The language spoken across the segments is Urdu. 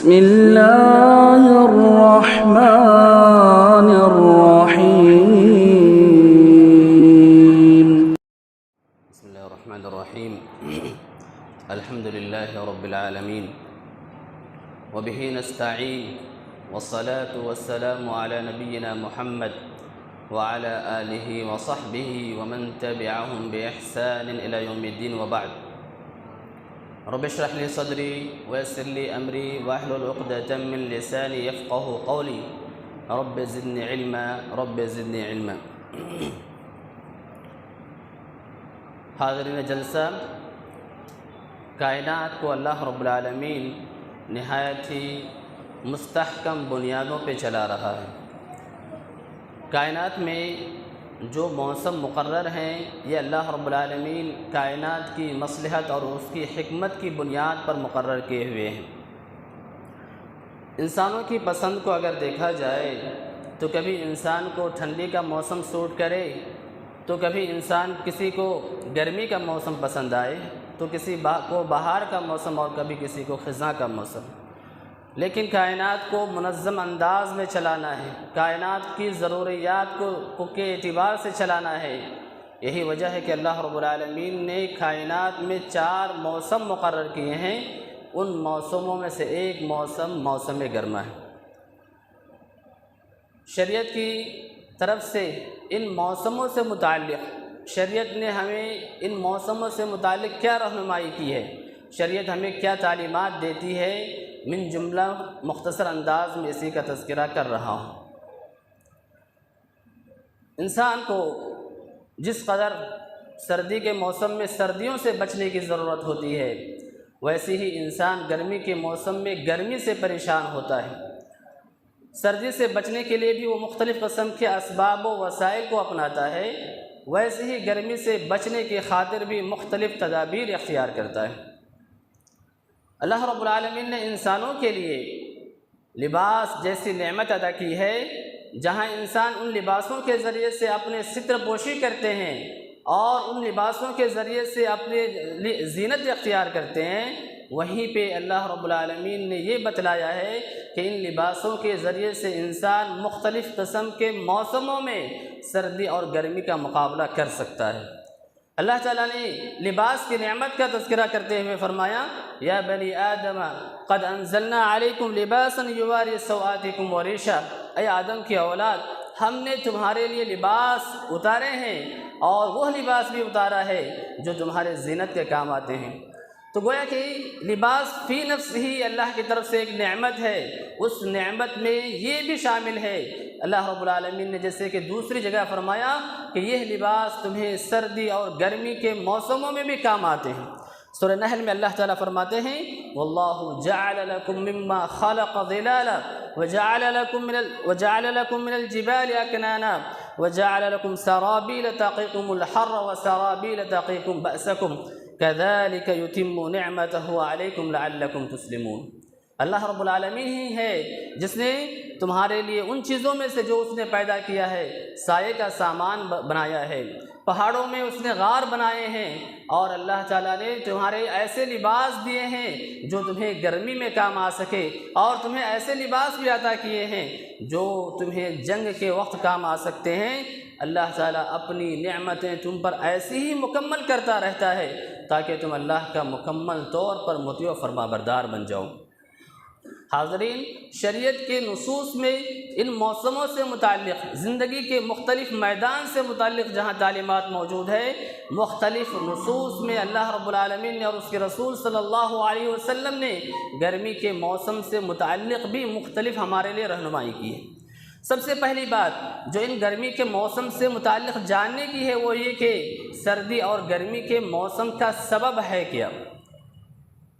بسم الله الرحمن الرحيم. بسم الله الرحمن الرحيم. الحمد لله رب العالمين وبه نستعين والصلاة والسلام على نبينا محمد وعلى آله وصحبه ومن تبعهم بإحسان إلى يوم الدين وبعد. رب اشرح لي صدري ويسر لي أمري واحلل عقدة من لساني يفقه قولي رب زدني علما رب زدني علما. حاضرین جلسہ، کائنات کو اللہ رب العالمین نہایت ہی مستحکم بنیادوں پہ چلا رہا ہے۔ کائنات میں جو موسم مقرر ہیں یہ اللہ رب العالمین کائنات کی مصلحت اور اس کی حکمت کی بنیاد پر مقرر کیے ہوئے ہیں۔ انسانوں کی پسند کو اگر دیکھا جائے تو کبھی انسان کو ٹھنڈی کا موسم سوٹ کرے، تو کبھی انسان کسی کو گرمی کا موسم پسند آئے، تو کسی کو بہار کا موسم اور کبھی کسی کو خزاں کا موسم۔ لیکن کائنات کو منظم انداز میں چلانا ہے، کائنات کی ضروریات کو کے اعتبار سے چلانا ہے۔ یہی وجہ ہے کہ اللہ رب العالمین نے کائنات میں 4 موسم مقرر کیے ہیں۔ ان موسموں میں سے ایک موسم گرما ہے۔ شریعت کی طرف سے ان موسموں سے متعلق شریعت نے ہمیں ان موسموں سے متعلق کیا رہنمائی کی ہے، شریعت ہمیں کیا تعلیمات دیتی ہے، من جملہ مختصر انداز میں اسی کا تذکرہ کر رہا ہوں۔ انسان کو جس قدر سردی کے موسم میں سردیوں سے بچنے کی ضرورت ہوتی ہے، ویسے ہی انسان گرمی کے موسم میں گرمی سے پریشان ہوتا ہے۔ سردی سے بچنے کے لیے بھی وہ مختلف قسم کے اسباب و وسائل کو اپناتا ہے، ویسے ہی گرمی سے بچنے کی خاطر بھی مختلف تدابیر اختیار کرتا ہے۔ اللہ رب العالمین نے انسانوں کے لیے لباس جیسی نعمت عطا کی ہے، جہاں انسان ان لباسوں کے ذریعے سے اپنے ستر پوشی کرتے ہیں اور ان لباسوں کے ذریعے سے اپنے زینت اختیار کرتے ہیں، وہیں پہ اللہ رب العالمین نے یہ بتلایا ہے کہ ان لباسوں کے ذریعے سے انسان مختلف قسم کے موسموں میں سردی اور گرمی کا مقابلہ کر سکتا ہے۔ اللہ تعالیٰ نے لباس کی نعمت کا تذکرہ کرتے ہوئے فرمایا، یا بنی آدم قد انزلنا علیکم لباسا یواری سوآتکم وریشا، اے آدم کی اولاد، ہم نے تمہارے لیے لباس اتارے ہیں اور وہ لباس بھی اتارا ہے جو تمہارے زینت کے کام آتے ہیں۔ تو گویا کہ لباس فی نفس ہی اللہ کی طرف سے ایک نعمت ہے، اس نعمت میں یہ بھی شامل ہے۔ اللہ رب العالمین نے جیسے کہ دوسری جگہ فرمایا کہ یہ لباس تمہیں سردی اور گرمی کے موسموں میں بھی کام آتے ہیں۔ سورہ نحل میں اللہ تعالیٰ فرماتے ہیں، واللہ جعل لکم مما خلق ظلالا وجعل لکم من الجبال اکنانا وجعل لکم سرابیل تقیکم الحر وسرابیل تقیکم بأسکم كذلك يتم نعمته عليكم لعلكم تسلمون۔ اللہ رب العالمین ہی ہے جس نے تمہارے لیے ان چیزوں میں سے جو اس نے پیدا کیا ہے سائے کا سامان بنایا ہے، پہاڑوں میں اس نے غار بنائے ہیں، اور اللہ تعالیٰ نے تمہارے ایسے لباس دیے ہیں جو تمہیں گرمی میں کام آ سکے، اور تمہیں ایسے لباس بھی عطا کیے ہیں جو تمہیں جنگ کے وقت کام آ سکتے ہیں۔ اللہ تعالیٰ اپنی نعمتیں تم پر ایسی ہی مکمل کرتا رہتا ہے تاکہ تم اللہ کا مکمل طور پر مطیع و فرما بردار بن جاؤ۔ حاضرین، شریعت کے نصوص میں ان موسموں سے متعلق زندگی کے مختلف میدان سے متعلق جہاں تعلیمات موجود ہے، مختلف نصوص میں اللہ رب العالمین نے اور اس کے رسول صلی اللہ علیہ وسلم نے گرمی کے موسم سے متعلق بھی مختلف ہمارے لیے رہنمائی کی ہے۔ سب سے پہلی بات جو ان گرمی کے موسم سے متعلق جاننے کی ہے وہ یہ کہ سردی اور گرمی کے موسم کا سبب ہے کیا۔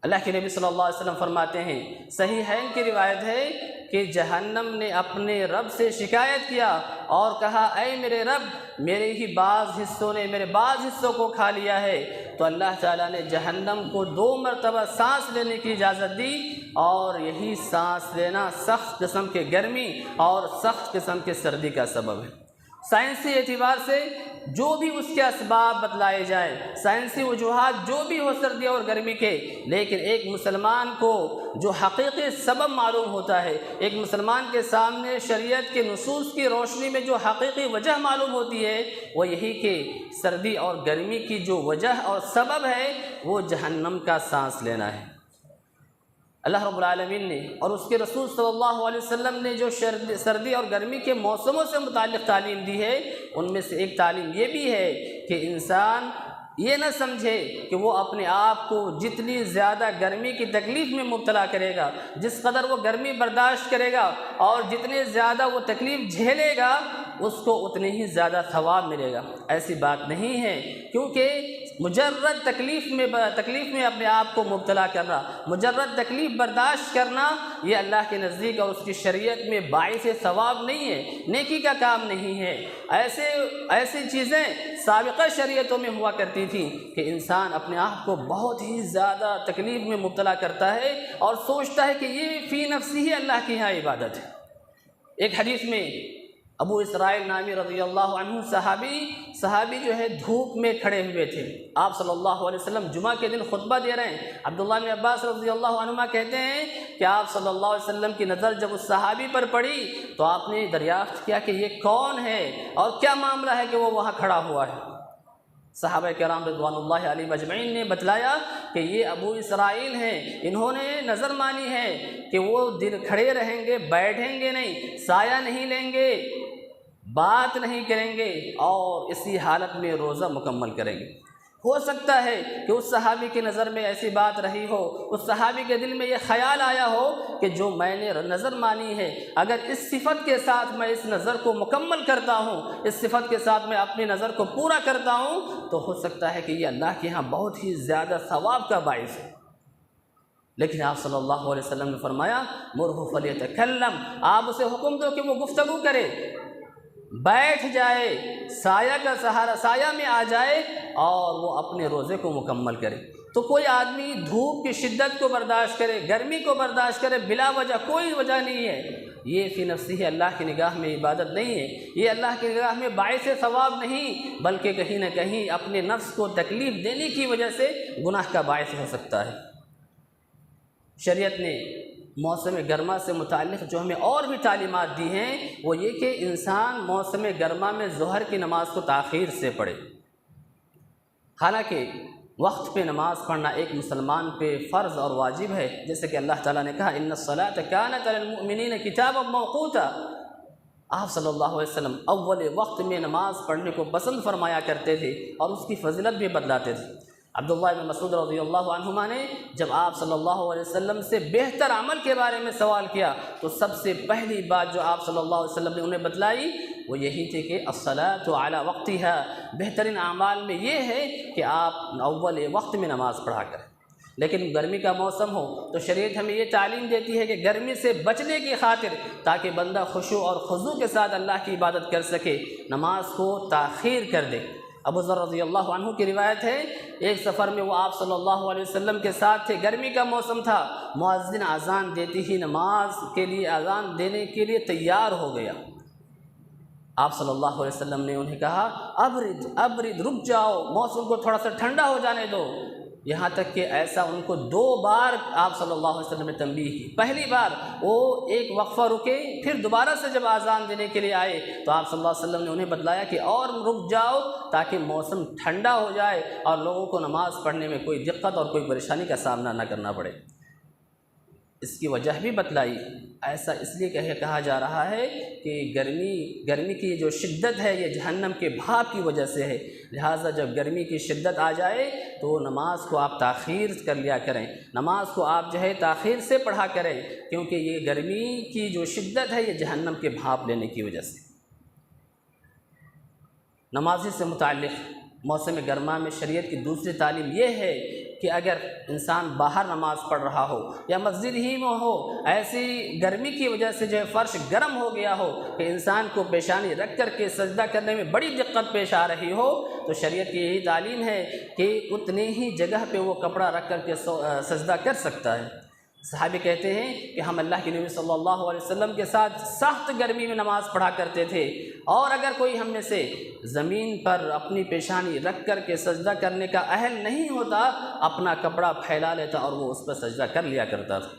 اللہ کے نبی صلی اللہ علیہ وسلم فرماتے ہیں، صحیحین کی روایت ہے کہ جہنم نے اپنے رب سے شکایت کیا اور کہا، اے میرے رب، میرے ہی بعض حصوں نے میرے بعض حصوں کو کھا لیا ہے۔ تو اللہ تعالیٰ نے جہنم کو 2 مرتبہ سانس لینے کی اجازت دی، اور یہی سانس لینا سخت قسم کے گرمی اور سخت قسم کے سردی کا سبب ہے۔ سائنسی اعتبار سے جو بھی اس کے اسباب بتلائے جائیں، سائنسی وجوہات جو بھی ہو سردی اور گرمی کے، لیکن ایک مسلمان کو جو حقیقی سبب معلوم ہوتا ہے، ایک مسلمان کے سامنے شریعت کے نصوص کی روشنی میں جو حقیقی وجہ معلوم ہوتی ہے وہ یہی کہ سردی اور گرمی کی جو وجہ اور سبب ہے وہ جہنم کا سانس لینا ہے۔ اللہ رب العالمین نے اور اس کے رسول صلی اللہ علیہ وسلم نے جو سردی اور گرمی کے موسموں سے متعلق تعلیم دی ہے، ان میں سے ایک تعلیم یہ بھی ہے کہ انسان یہ نہ سمجھے کہ وہ اپنے آپ کو جتنی زیادہ گرمی کی تکلیف میں مبتلا کرے گا، جس قدر وہ گرمی برداشت کرے گا اور جتنے زیادہ وہ تکلیف جھیلے گا اس کو اتنے ہی زیادہ ثواب ملے گا۔ ایسی بات نہیں ہے، کیونکہ مجرد تکلیف میں اپنے آپ کو مبتلا کرنا، مجرد تکلیف برداشت کرنا، یہ اللہ کے نزدیک اور اس کی شریعت میں باعث ثواب نہیں ہے، نیکی کا کام نہیں ہے۔ ایسی چیزیں سابقہ شریعتوں میں ہوا کرتی تھیں کہ انسان اپنے آپ کو بہت ہی زیادہ تکلیف میں مبتلا کرتا ہے اور سوچتا ہے کہ یہ فی نفسی ہی اللہ کی یہاں عبادت ہے۔ ایک حدیث میں ابو اسرائیل نامی رضی اللہ عنہ صحابی جو ہے دھوپ میں کھڑے ہوئے تھے، آپ صلی اللہ علیہ وسلم جمعہ کے دن خطبہ دے رہے ہیں۔ عبداللہ بن عباس رضی اللہ عنہما کہتے ہیں کہ آپ صلی اللہ علیہ وسلم کی نظر جب اس صحابی پر پڑی تو آپ نے دریافت کیا کہ یہ کون ہے اور کیا معاملہ ہے کہ وہ وہاں کھڑا ہوا ہے۔ صحابہ کرام رضوان اللہ علیہ مجمعین نے بتلایا کہ یہ ابو اسرائیل ہیں، انہوں نے نظر مانی ہے کہ وہ دن کھڑے رہیں گے، بیٹھیں گے نہیں، سایہ نہیں لیں گے، بات نہیں کریں گے اور اسی حالت میں روزہ مکمل کریں گے۔ ہو سکتا ہے کہ اس صحابی کی نظر میں ایسی بات رہی ہو، اس صحابی کے دل میں یہ خیال آیا ہو کہ جو میں نے نظر مانی ہے، اگر اس صفت کے ساتھ میں اس نظر کو مکمل کرتا ہوں، اس صفت کے ساتھ میں اپنی نظر کو پورا کرتا ہوں، تو ہو سکتا ہے کہ یہ اللہ کے ہاں بہت ہی زیادہ ثواب کا باعث ہے۔ لیکن آپ صلی اللہ علیہ وسلم نے فرمایا مرہ فلیتکلم، آپ اسے حکم دو کہ وہ گفتگو کرے، بیٹھ جائے، سایہ کا سہارا، سایہ میں آ جائے اور وہ اپنے روزے کو مکمل کرے۔ تو کوئی آدمی دھوپ کی شدت کو برداشت کرے، گرمی کو برداشت کرے بلا وجہ، کوئی وجہ نہیں ہے، یہ فی نفسی ہے، اللہ کی نگاہ میں عبادت نہیں ہے، یہ اللہ کی نگاہ میں باعث ثواب نہیں، بلکہ کہیں نہ کہیں اپنے نفس کو تکلیف دینے کی وجہ سے گناہ کا باعث ہو سکتا ہے۔ شریعت نے موسم گرما سے متعلق جو ہمیں اور بھی تعلیمات دی ہیں وہ یہ کہ انسان موسم گرما میں ظہر کی نماز کو تاخیر سے پڑھے۔ حالانکہ وقت پہ نماز پڑھنا ایک مسلمان پہ فرض اور واجب ہے، جیسے کہ اللہ تعالیٰ نے کہا ان الصلاۃ کانت علی المؤمنین کتابا موقوتا۔ آپ صلی اللہ علیہ وسلم اول وقت میں نماز پڑھنے کو پسند فرمایا کرتے تھے اور اس کی فضیلت بھی بتلاتے تھے۔ عبداللہ بن مسعود رضی اللہ عنہما نے جب آپ صلی اللہ علیہ وسلم سے بہتر عمل کے بارے میں سوال کیا تو سب سے پہلی بات جو آپ صلی اللہ علیہ وسلم نے انہیں بتلائی وہ یہی تھی کہ الصلاۃ علی وقتہا، بہترین اعمال میں یہ ہے کہ آپ اول وقت میں نماز پڑھا کریں۔ لیکن گرمی کا موسم ہو تو شریعت ہمیں یہ تعلیم دیتی ہے کہ گرمی سے بچنے کی خاطر تاکہ بندہ خشوع اور خضوع کے ساتھ اللہ کی عبادت کر سکے نماز کو تاخیر کر دے۔ ابو ذر رضی اللہ عنہ کی روایت ہے ایک سفر میں وہ آپ صلی اللہ علیہ وسلم کے ساتھ تھے، گرمی کا موسم تھا، مؤذن اذان دیتی ہی نماز کے لیے اذان دینے کے لیے تیار ہو گیا۔ آپ صلی اللہ علیہ وسلم نے انہیں کہا ابرد رک جاؤ، موسم کو تھوڑا سا ٹھنڈا ہو جانے دو، یہاں تک کہ ایسا ان کو 2 بار آپ صلی اللہ علیہ وسلم نے تنبیہ کی۔ پہلی بار وہ ایک وقفہ رکے، پھر دوبارہ سے جب اذان دینے کے لیے آئے تو آپ صلی اللہ علیہ وسلم نے انہیں بتلایا کہ اور رک جاؤ تاکہ موسم ٹھنڈا ہو جائے اور لوگوں کو نماز پڑھنے میں کوئی دقت اور کوئی پریشانی کا سامنا نہ کرنا پڑے۔ اس کی وجہ بھی بتلائی، ایسا اس لیے کہا جا رہا ہے کہ گرمی کی جو شدت ہے یہ جہنم کے بھاپ کی وجہ سے ہے، لہٰذا جب گرمی کی شدت آ جائے تو نماز کو آپ تاخیر کر لیا کریں، نماز کو آپ جو ہے تاخیر سے پڑھا کریں، کیونکہ یہ گرمی کی جو شدت ہے یہ جہنم کے بھاپ لینے کی وجہ سے۔ نمازی سے متعلق موسم گرما میں شریعت کی دوسری تعلیم یہ ہے کہ اگر انسان باہر نماز پڑھ رہا ہو یا مسجد ہی میں ہو، ایسی گرمی کی وجہ سے جو ہے فرش گرم ہو گیا ہو کہ انسان کو پیشانی رکھ کر کے سجدہ کرنے میں بڑی دقت پیش آ رہی ہو، تو شریعت کی یہی تعلیم ہے کہ اتنی ہی جگہ پہ وہ کپڑا رکھ کر کے سجدہ کر سکتا ہے۔ صحابی کہتے ہیں کہ ہم اللہ کے نبی صلی اللہ علیہ وسلم کے ساتھ سخت گرمی میں نماز پڑھا کرتے تھے، اور اگر کوئی ہم میں سے زمین پر اپنی پیشانی رکھ کر کے سجدہ کرنے کا اہل نہیں ہوتا، اپنا کپڑا پھیلا لیتا اور وہ اس پر سجدہ کر لیا کرتا تھا۔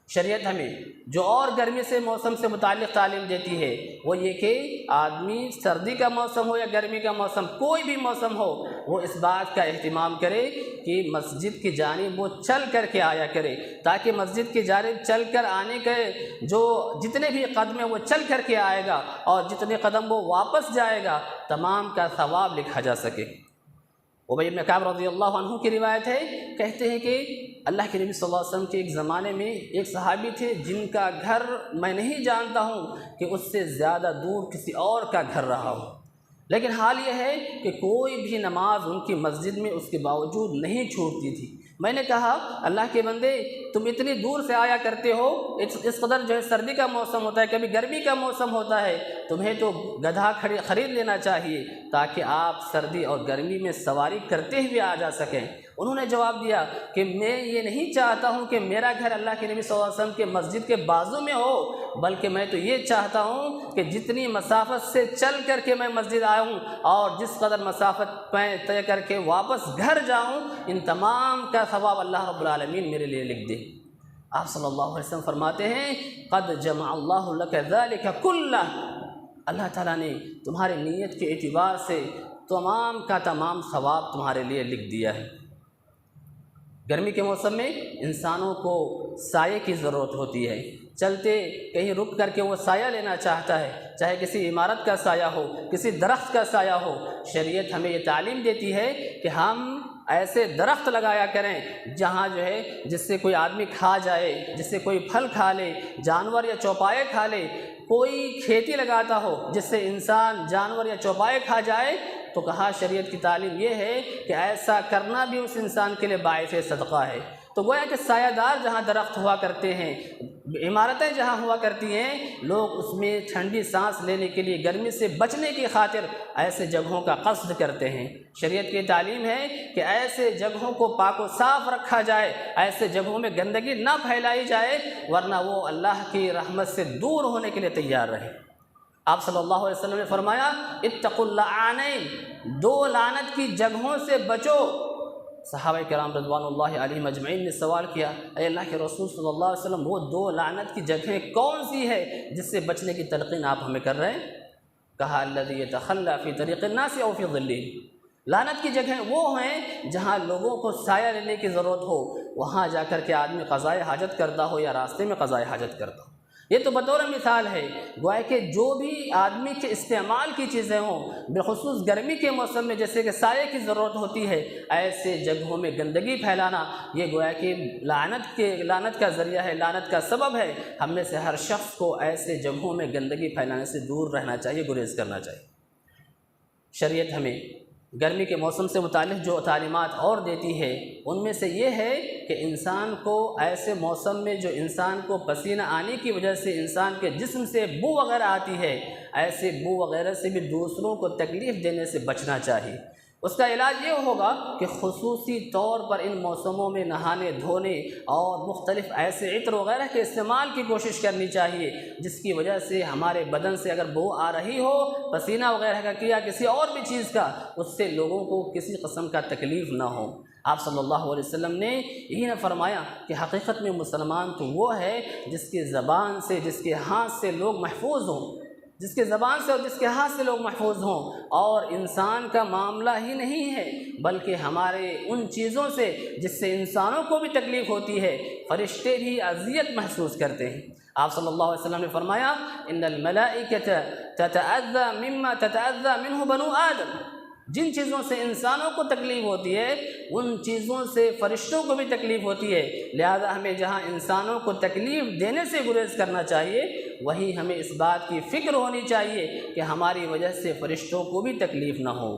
شریعت ہمیں جو اور گرمی سے موسم سے متعلق تعلیم دیتی ہے وہ یہ کہ آدمی سردی کا موسم ہو یا گرمی کا موسم، کوئی بھی موسم ہو، وہ اس بات کا اہتمام کرے کہ مسجد کی جانب وہ چل کر کے آیا کرے، تاکہ مسجد کی جانب چل کر آنے کے جو جتنے بھی قدم وہ چل کر کے آئے گا اور جتنے قدم وہ واپس جائے گا، تمام کا ثواب لکھا جا سکے۔ ابی بن کعب رضی اللہ عنہ کی روایت ہے، کہتے ہیں کہ اللہ کے نبی صلی اللہ علیہ وسلم کے ایک زمانے میں ایک صحابی تھے جن کا گھر میں نہیں جانتا ہوں کہ اس سے زیادہ دور کسی اور کا گھر رہا ہو، لیکن حال یہ ہے کہ کوئی بھی نماز ان کی مسجد میں اس کے باوجود نہیں چھوٹتی تھی۔ میں نے کہا اللہ کے بندے، تم اتنی دور سے آیا کرتے ہو، اس قدر جو ہے سردی کا موسم ہوتا ہے، کبھی گرمی کا موسم ہوتا ہے، تمہیں تو گدھا خرید لینا چاہیے تاکہ آپ سردی اور گرمی میں سواری کرتے ہوئے آ جا سکیں۔ انہوں نے جواب دیا کہ میں یہ نہیں چاہتا ہوں کہ میرا گھر اللہ کے نبی صلی اللہ علیہ وسلم کے مسجد کے بازو میں ہو، بلکہ میں تو یہ چاہتا ہوں کہ جتنی مسافت سے چل کر کے میں مسجد آیا ہوں اور جس قدر مسافت میں طے کر کے واپس گھر جاؤں، ان تمام کا ثواب اللہ رب العالمین میرے لیے لکھ دے۔ آپ صلی اللہ علیہ وسلم فرماتے ہیں قد جمع اللہ لک ذلک کلہ، اللہ تعالیٰ نے تمہاری نیت کے اعتبار سے تمام کا تمام ثواب تمہارے لیے لکھ دیا ہے۔ گرمی کے موسم میں انسانوں کو سائے کی ضرورت ہوتی ہے، چلتے کہیں رک کر کے وہ سایہ لینا چاہتا ہے، چاہے کسی عمارت کا سایہ ہو، کسی درخت کا سایہ ہو۔ شریعت ہمیں یہ تعلیم دیتی ہے کہ ہم ایسے درخت لگایا کریں جہاں جو ہے جس سے کوئی آدمی کھا جائے، جس سے کوئی پھل کھا لے، جانور یا چوپائے کھا لے۔ کوئی کھیتی لگاتا ہو جس سے انسان جانور یا چوپائے کھا جائے، تو کہا شریعت کی تعلیم یہ ہے کہ ایسا کرنا بھی اس انسان کے لیے باعث صدقہ ہے۔ تو گویا کہ سایہ دار جہاں درخت ہوا کرتے ہیں، عمارتیں جہاں ہوا کرتی ہیں، لوگ اس میں ٹھنڈی سانس لینے کے لیے گرمی سے بچنے کی خاطر ایسے جگہوں کا قصد کرتے ہیں۔ شریعت کی تعلیم ہے کہ ایسے جگہوں کو پاک و صاف رکھا جائے، ایسے جگہوں میں گندگی نہ پھیلائی جائے، ورنہ وہ اللہ کی رحمت سے دور ہونے کے لیے تیار رہے۔ آپ صلی اللہ علیہ وسلم نے فرمایا اتقوا اللعانین، دو لعنت کی جگہوں سے بچو۔ صحابہ کرام رضوان اللہ علیہم اجمعین نے سوال کیا، اے اللہ کے رسول صلی اللہ علیہ وسلم، وہ دو لعنت کی جگہیں کون سی ہے جس سے بچنے کی تلقین آپ ہمیں کر رہے ہیں؟ کہا الذی یتخلی فی طریق الناس او فی ظلہم، لعنت کی جگہیں وہ ہیں جہاں لوگوں کو سایہ لینے کی ضرورت ہو، وہاں جا کر کے آدمی قضائے حاجت کرتا ہو یا راستے میں قضائے حاجت کرتا ہو۔ یہ تو بطور مثال ہے، گویا کہ جو بھی آدمی کے استعمال کی چیزیں ہوں، بالخصوص گرمی کے موسم میں جیسے کہ سائے کی ضرورت ہوتی ہے، ایسے جگہوں میں گندگی پھیلانا یہ گویا کہ لعنت کا ذریعہ ہے، لعنت کا سبب ہے۔ ہم میں سے ہر شخص کو ایسے جگہوں میں گندگی پھیلانے سے دور رہنا چاہیے، گریز کرنا چاہیے۔ شریعت ہمیں گرمی کے موسم سے متعلق جو تعلیمات اور دیتی ہے ان میں سے یہ ہے کہ انسان کو ایسے موسم میں جو انسان کو پسینہ آنے کی وجہ سے انسان کے جسم سے بو وغیرہ آتی ہے، ایسے بو وغیرہ سے بھی دوسروں کو تکلیف دینے سے بچنا چاہیے۔ اس کا علاج یہ ہوگا کہ خصوصی طور پر ان موسموں میں نہانے دھونے اور مختلف ایسے عطر وغیرہ کے استعمال کی کوشش کرنی چاہیے جس کی وجہ سے ہمارے بدن سے اگر بو آ رہی ہو، پسینہ وغیرہ کا کیا کسی اور بھی چیز کا، اس سے لوگوں کو کسی قسم کا تکلیف نہ ہو۔ آپ صلی اللہ علیہ وسلم نے یہی نہ فرمایا کہ حقیقت میں مسلمان تو وہ ہے جس کی زبان سے، جس کے ہاتھ سے لوگ محفوظ ہوں، جس کے زبان سے اور جس کے ہاتھ سے لوگ محفوظ ہوں۔ اور انسان کا معاملہ ہی نہیں ہے بلکہ ہمارے ان چیزوں سے جس سے انسانوں کو بھی تکلیف ہوتی ہے، فرشتے بھی اذیت محسوس کرتے ہیں۔ آپ صلی اللہ علیہ وسلم نے فرمایا ان الملائکۃ تتأذى مما تتأذى منه بنو آدم، جن چیزوں سے انسانوں کو تکلیف ہوتی ہے ان چیزوں سے فرشتوں کو بھی تکلیف ہوتی ہے، لہذا ہمیں جہاں انسانوں کو تکلیف دینے سے گریز کرنا چاہیے، وہیں ہمیں اس بات کی فکر ہونی چاہیے کہ ہماری وجہ سے فرشتوں کو بھی تکلیف نہ ہو۔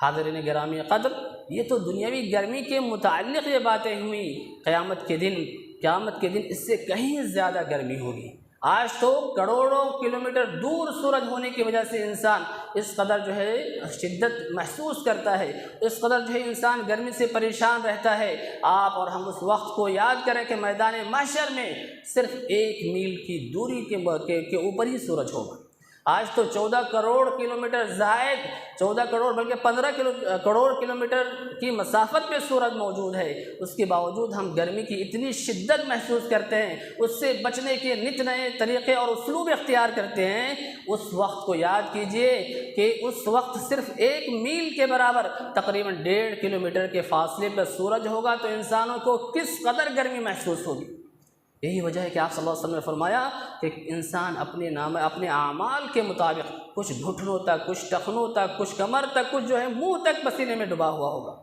حاضرین گرامی قدر، یہ تو دنیاوی گرمی کے متعلق یہ باتیں ہوئیں۔ قیامت کے دن اس سے کہیں زیادہ گرمی ہوگی، آج تو کروڑوں کلومیٹر دور سورج ہونے کی وجہ سے انسان اس قدر جو ہے شدت محسوس کرتا ہے، اس قدر جو ہے انسان گرمی سے پریشان رہتا ہے۔ آپ اور ہم اس وقت کو یاد کریں کہ میدان محشر میں صرف 1 میل کی دوری کے اوپر ہی سورج ہوگا۔ آج تو 14 کروڑ کلومیٹر زائد 14 کروڑ بلکہ 15 کروڑ کلومیٹر کی مسافت پہ سورج موجود ہے، اس کے باوجود ہم گرمی کی اتنی شدت محسوس کرتے ہیں، اس سے بچنے کے نت نئے طریقے اور اسلوب اختیار کرتے ہیں۔ اس وقت کو یاد کیجئے کہ اس وقت صرف 1 میل کے برابر تقریباً 1.5 کلومیٹر کے فاصلے پر سورج ہوگا تو انسانوں کو کس قدر گرمی محسوس ہوگی۔ یہی وجہ ہے کہ آپ صلی اللہ علیہ وسلم نے فرمایا کہ انسان اپنے اعمال کے مطابق کچھ گھٹنوں تک، کچھ ٹخنوں تک، کچھ کمر تک، کچھ جو ہے منہ تک پسینے میں ڈوبا ہوا ہوگا۔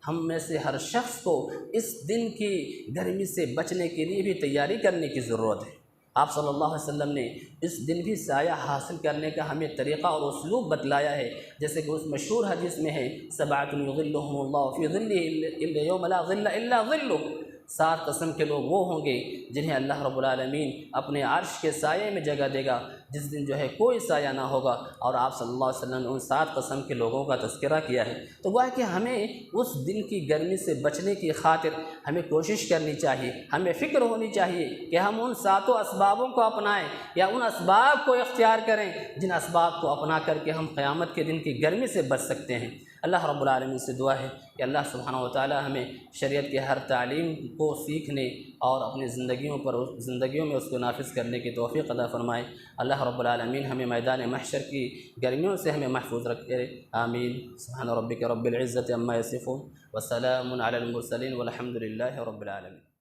ہم میں سے ہر شخص کو اس دن کی گرمی سے بچنے کے لیے بھی تیاری کرنے کی ضرورت ہے۔ آپ صلی اللہ علیہ وسلم نے اس دن بھی سایہ حاصل کرنے کا ہمیں طریقہ اور اسلوب بتلایا ہے، جیسے کہ اس مشہور حدیث میں ہے سبعۃ یظلھم اللہ فی ظلہ یوم لا ظل الا ظلہ۔ 7 قسم کے لوگ وہ ہوں گے جنہیں اللہ رب العالمین اپنے عرش کے سائے میں جگہ دے گا، جس دن جو ہے کوئی سایہ نہ ہوگا، اور آپ صلی اللہ علیہ وسلم نے ان 7 قسم کے لوگوں کا تذکرہ کیا ہے۔ تو وہ ہے کہ ہمیں اس دن کی گرمی سے بچنے کی خاطر ہمیں کوشش کرنی چاہیے، ہمیں فکر ہونی چاہیے کہ ہم ان 7 اسبابوں کو اپنائیں یا ان اسباب کو اختیار کریں جن اسباب کو اپنا کر کے ہم قیامت کے دن کی گرمی سے بچ سکتے ہیں۔ اللہ رب العالمین سے دعا ہے کہ اللہ سبحانہ و تعالی ہمیں شریعت کے ہر تعلیم کو سیکھنے اور اپنی زندگیوں میں اس کو نافذ کرنے کی توفیق عطا فرمائے۔ اللہ رب العالمین ہمیں میدان محشر کی گرمیوں سے ہمیں محفوظ رکھے، آمین۔ سبحان ربک رب العزت عما یصفون وسلام علی المرسلین والحمد للہ رب العالمین۔